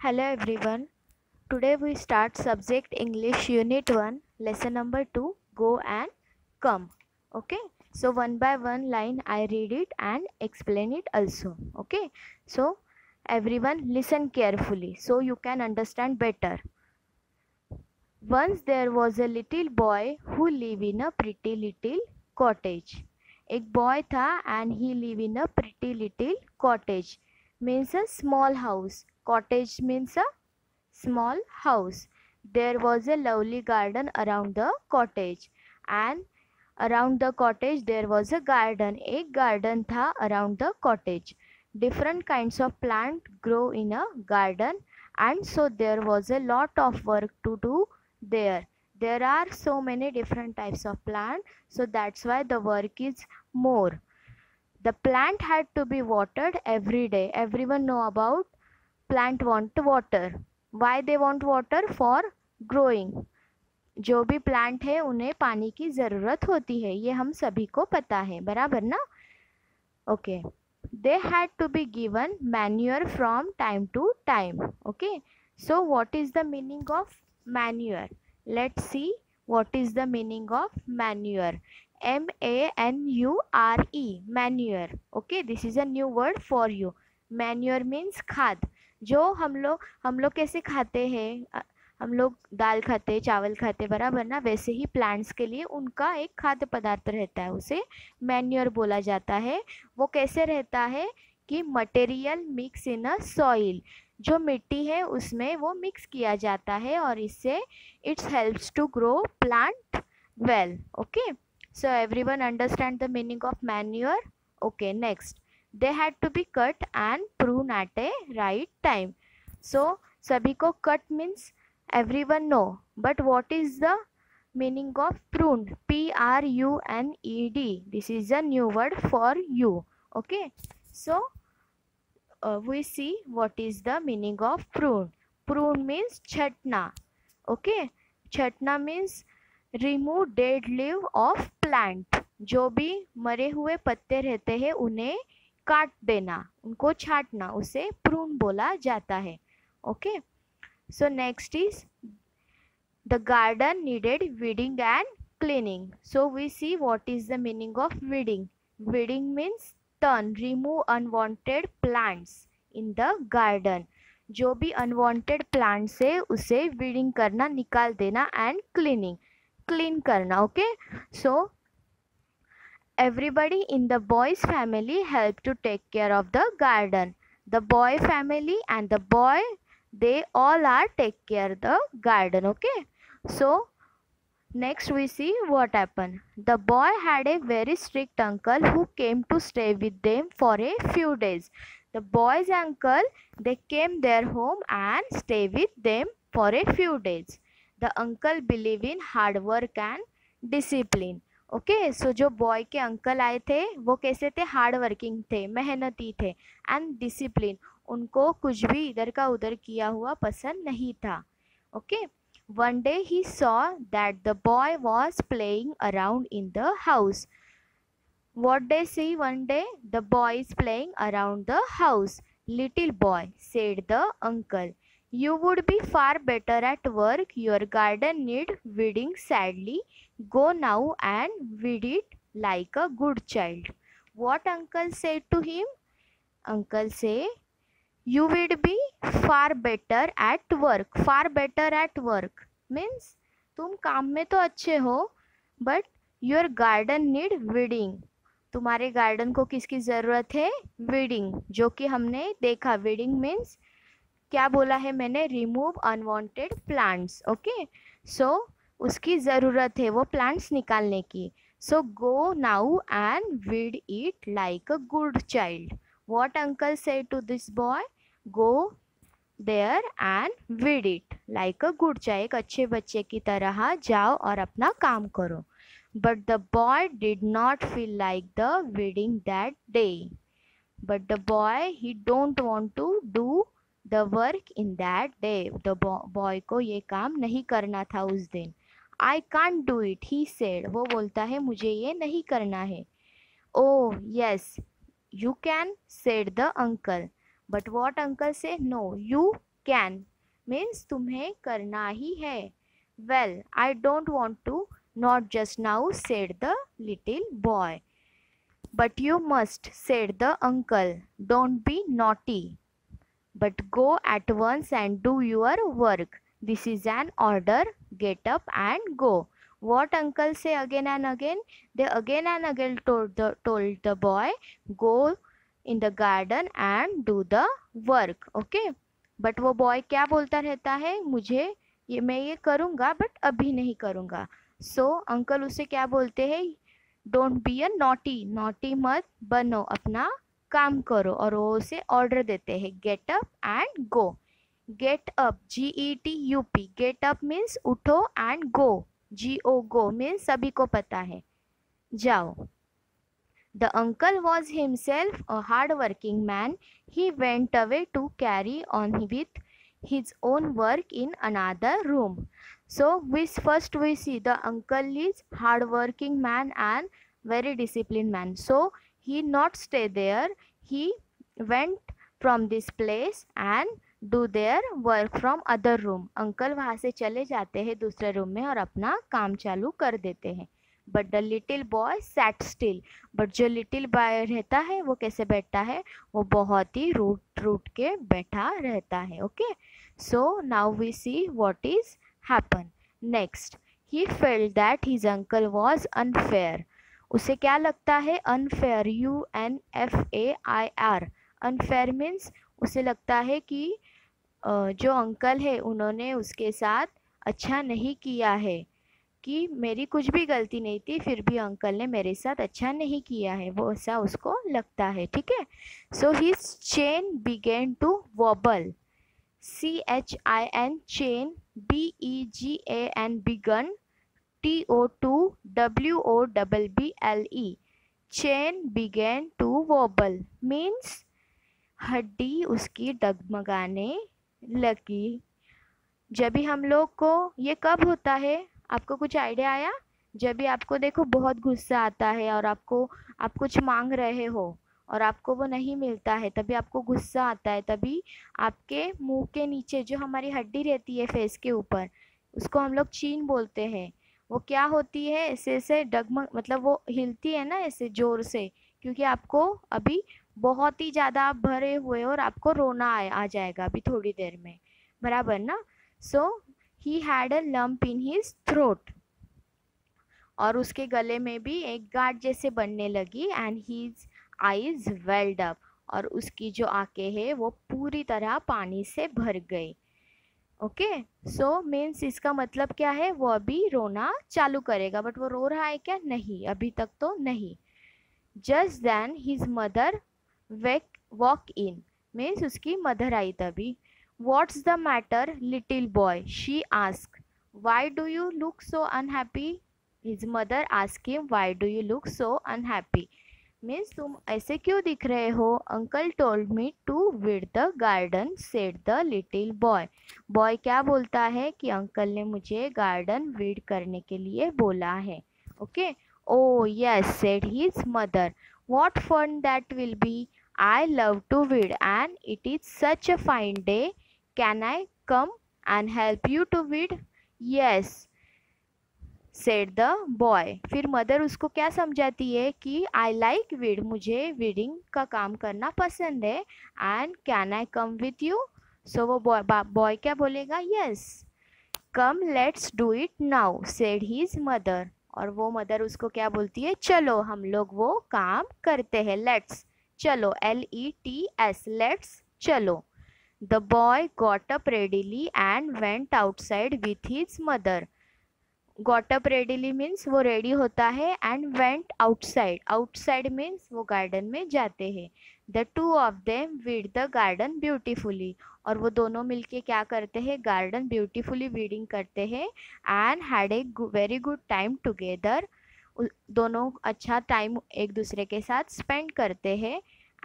Hello everyone. Today we start subject English Unit 1 lesson number 2 go and come. Okay. So one by one line I read it and explain it also. Okay. So everyone listen carefully so you can understand better. Once there was a little boy who lived in a pretty little cottage. एक boy था and he lived in a pretty little cottage. Means a small house. Cottage means a small house. There was a lovely garden around the cottage and around the cottage there was a garden. एक garden था around the cottage. Different kinds of plant grow in a garden and so there was a lot of work to do there. There are so many different types of plant, so that's why the work is more. The plant had to be watered every day. Everyone know about plant want water. Why they want water? For growing. जो भी plant है उन्हें पानी की ज़रूरत होती है, ये हम सभी को पता है, बराबर ना? Okay. They had to be given manure from time to time. Okay. So what is the meaning of manure? Let's see what is the meaning of manure. manure, manure. Okay, this is a new word for you. Manure means खाद. जो हम लोग कैसे खाते हैं, हम लोग दाल खाते, चावल खाते, बराबर ना? वैसे ही प्लांट्स के लिए उनका एक खाद्य पदार्थ रहता है, उसे मैन्योर बोला जाता है. वो कैसे रहता है कि material mix in a soil, जो मिट्टी है उसमें वो मिक्स किया जाता है और इससे it's helps to grow plant well. Okay, so everyone understand the meaning of manure. Okay, next, they had to be cut and prune at a right time. So सभी को cut means everyone know, but what is the meaning of pruned? pruned. This is a new word for you. Okay, so we see what is the meaning of prune. Prune means chhatna. Okay, chhatna means remove dead leaf of plant. जो भी मरे हुए पत्ते रहते हैं उन्हें काट देना, उनको छाटना, उसे prune बोला जाता है. Okay. So next is the garden needed weeding and cleaning. So we see what is the meaning of weeding. Weeding means turn, remove unwanted plants in the garden. जो भी unwanted plants है उसे weeding करना, निकाल देना, and clean करना. Okay, so everybody in the boy's family helped to take care of the garden. The boy family and the boy, they all are take care the garden. Okay, so next we see what happened. The boy had a very strict uncle who came to stay with them for a few days. The boy's uncle, they came their home and stay with them for a few days. The uncle believe in hard work and discipline. Okay, so जो boy के uncle आए थे वो कैसे थे? Hard working थे, मेहनती थे, एंड डिसिप्लिन. उनको कुछ भी इधर का उधर किया हुआ पसंद नहीं था. Okay, one day he saw that the boy was playing around in the house. What they see one day? The boy is playing around the house. Little boy, said the uncle, you would be far better at work. Your garden need weeding sadly. Go now and weed it like a good child. What uncle said to him? Uncle say, you will be far better at work. Far better at work means तुम काम में तो अच्छे हो, but your garden need weeding. तुम्हारे garden को किसकी ज़रूरत है? वीडिंग, जो कि हमने देखा. वीडिंग मीन्स क्या बोला है मैंने? Remove unwanted plants. Okay, so उसकी ज़रूरत है वो प्लांट्स निकालने की. So go now and weed it like a good child. What uncle said to this boy? Go there and weed it like a good child. एक अच्छे बच्चे की तरह जाओ और अपना काम करो. But the boy did not feel like the weeding that day. But the boy, he don't want to do the work in that day. The boy को ये काम नहीं करना था उस दिन. I can't do it, he said. वो बोलता है मुझे ये नहीं करना है. Oh yes, you can, said the uncle. But what uncle say? No, you can means तुम्हें करना ही है. Well, I don't want to, not just now, said the little boy. But you must, said the uncle. Don't be naughty, but go at once and do your work. This is an order. Get up and go. What uncle say again and again? They again and again told the boy, go in the garden and do the work. Okay. But वो boy क्या बोलता रहता है, मैं ये करूँगा but अभी नहीं करूँगा. So uncle उसे क्या बोलते हैं, डोंट बी अ नॉटी मत बनो, अपना काम करो. और वो उसे ऑर्डर देते हैं, get up and go. Get up, GETUP, get up means उठो, and go, GO, go means सभी को पता है, जाओ. The uncle was himself a hard-working man. He went away to carry on with his own work in another room. So first we see the uncle is hard-working man and very disciplined man. So he not stay there. He went from this place and do their work from other room. Uncle वहाँ से चले जाते हैं दूसरे room में और अपना काम चालू कर देते हैं. But the little boy sat still. But जो लिटिल बॉय रहता है वो कैसे बैठता है, वो बहुत ही रूट के बैठा रहता है. Okay. So now we see what is happen next. He felt that his uncle was unfair. उसे क्या लगता है, अनफेयर, UNFAIR. अनफेयर मीन्स उसे लगता है कि जो अंकल है उन्होंने उसके साथ अच्छा नहीं किया है, कि मेरी कुछ भी गलती नहीं थी फिर भी अंकल ने मेरे साथ अच्छा नहीं किया है, वो ऐसा उसको लगता है. ठीक है. So his chain began to wobble. CHIN, chain, BEGAN, began, TOWOBBLE. Chain began to wobble means हड्डी उसकी डगमगाने लगी. जब भी हम लोग को ये कब होता है, आपको कुछ आइडिया आया? जब भी आपको देखो बहुत गुस्सा आता है और आप कुछ मांग रहे हो और आपको वो नहीं मिलता है, तभी आपको गुस्सा आता है. तभी आपके मुंह के नीचे जो हमारी हड्डी रहती है फेस के ऊपर, उसको हम लोग चीन बोलते हैं. वो क्या होती है, ऐसे ऐसे डगमग, मतलब वो हिलती है ना ऐसे जोर से, क्योंकि आपको अभी बहुत ही ज़्यादा आप भरे हुए और आपको रोना आ जाएगा अभी थोड़ी देर में, बराबर ना. सो he had a lump in his throat. और उसके गले में भी एक गांठ जैसे बनने लगी. and his eyes welled up. और उसकी जो आंखें हैं वो पूरी तरह पानी से भर गई. ओके. सो मीन्स इसका मतलब क्या है, वो अभी रोना चालू करेगा. बट वो रो रहा है क्या, नहीं, अभी तक तो नहीं. just then his mother walk in means उसकी मदर आई तभी. What's the matter, little boy? She asked. Why do you look so unhappy? His mother asked him, why do you look so unhappy? Means तुम ऐसे क्यों दिख रहे हो? Uncle told me to weed the garden, said the little boy. Boy क्या बोलता है कि अंकल ने मुझे गार्डन वीड करने के लिए बोला है. Okay. Oh yes, said his mother. What fun that will be. I love to weed and it is such a fine day. Can I come and help you to weed? Yes, said the boy. फिर mother उसको क्या समझाती है कि I like weed, मुझे weeding का काम करना पसंद है. And can I come with you? So वो बॉय क्या बोलेगा, yes. Come, let's do it now, said his mother. और वो मदर उसको क्या बोलती है, चलो हम लोग वो काम करते हैं. Let's, चलो, LETS, let's, चलो. The boy got up readily and went outside with his mother. Got up readily means वो रेडी होता है, and went outside. Outside means वो गार्डन में जाते हैं. The two of them weed the garden beautifully. और वो दोनों मिलके क्या करते हैं, गार्डन ब्यूटीफुली वीडिंग करते हैं. And had a very good time together. दोनों अच्छा टाइम एक दूसरे के साथ स्पेंड करते हैं.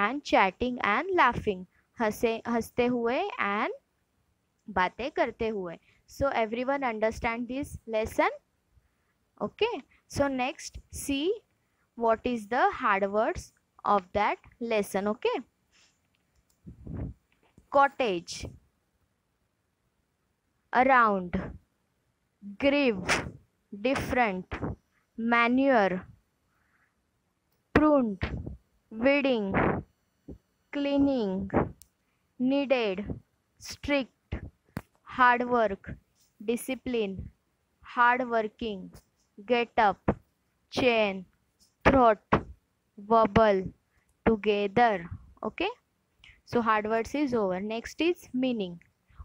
And chatting and laughing. हंसते हुए एंड बातें करते हुए. सो everyone understand this lesson. Okay. So next C what is the hard words of that lesson. Okay. Cottage. around, grieve, different, manure, pruned, weeding, cleaning, needed, strict, hard work, discipline, hard working, get up, chain, throat, wobble, together. Okay, so hard words is over. Next is meaning.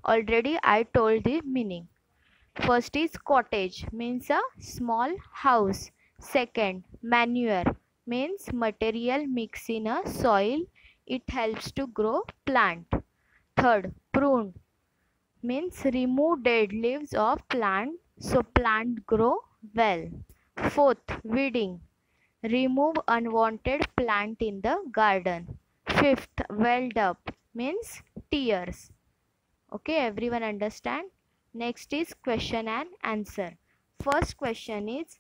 Already I told the meaning. First is cottage, means a small house. Second, manure, means material mix in a soil. It helps to grow plant. Third, prune, means remove dead leaves of plant so plant grow well. Fourth, weeding, remove unwanted plant in the garden. Fifth, welled up, means tears. Okay, everyone understand? Next is question and answer. First question is,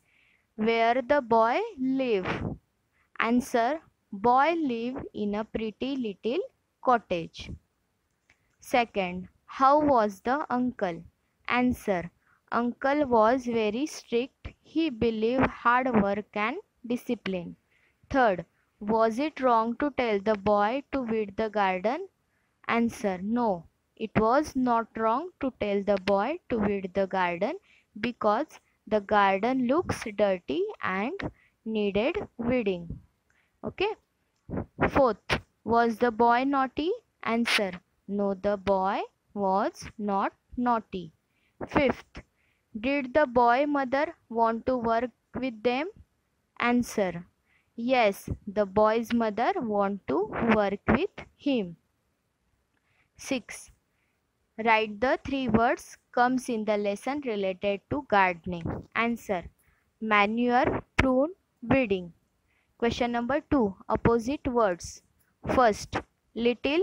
where the boy live? Answer, boy live in a pretty little cottage. Second, how was the uncle? Answer, uncle was very strict. He believed hard work and discipline. Third, was it wrong to tell the boy to weed the garden? Answer, no. It was not wrong to tell the boy to weed the garden because the garden looks dirty and needed weeding. Okay. Fourth, was the boy naughty? Answer, no, the boy was not naughty. Fifth, did the boy mother want to work with them? Answer, yes, the boy's mother want to work with him. 6. Write the 3 words comes in the lesson related to gardening. Answer, manure, prune, weeding. Question number 2. Opposite words. First, little,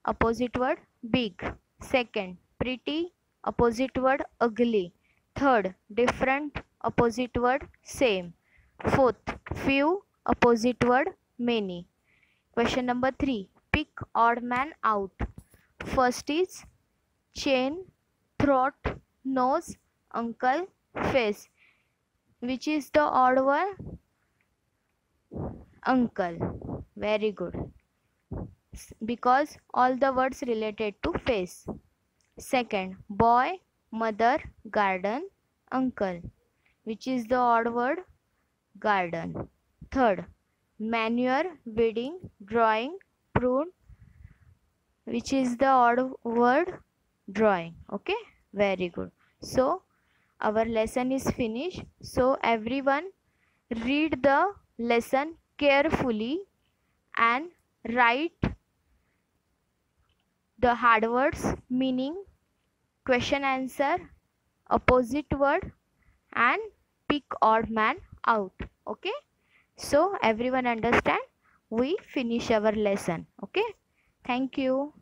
opposite word, big. Second, pretty, opposite word, ugly. Third, different, opposite word, same. Fourth, few, opposite word, many. Question number 3. Pick odd man out. First is chain, throat, nose, uncle, face. Which is the odd one? Uncle. Very good. Because all the words related to face. Second, boy, mother, garden, uncle. Which is the odd word? Garden. Third, manure, weeding, drawing, prune. Which is the odd word? Drawing. Okay, very good. So our lesson is finished. So everyone read the lesson carefully and write the hard words, meaning, question answer, opposite word, and pick odd man out. Okay, so everyone understand? We finish our lesson. Okay, thank you.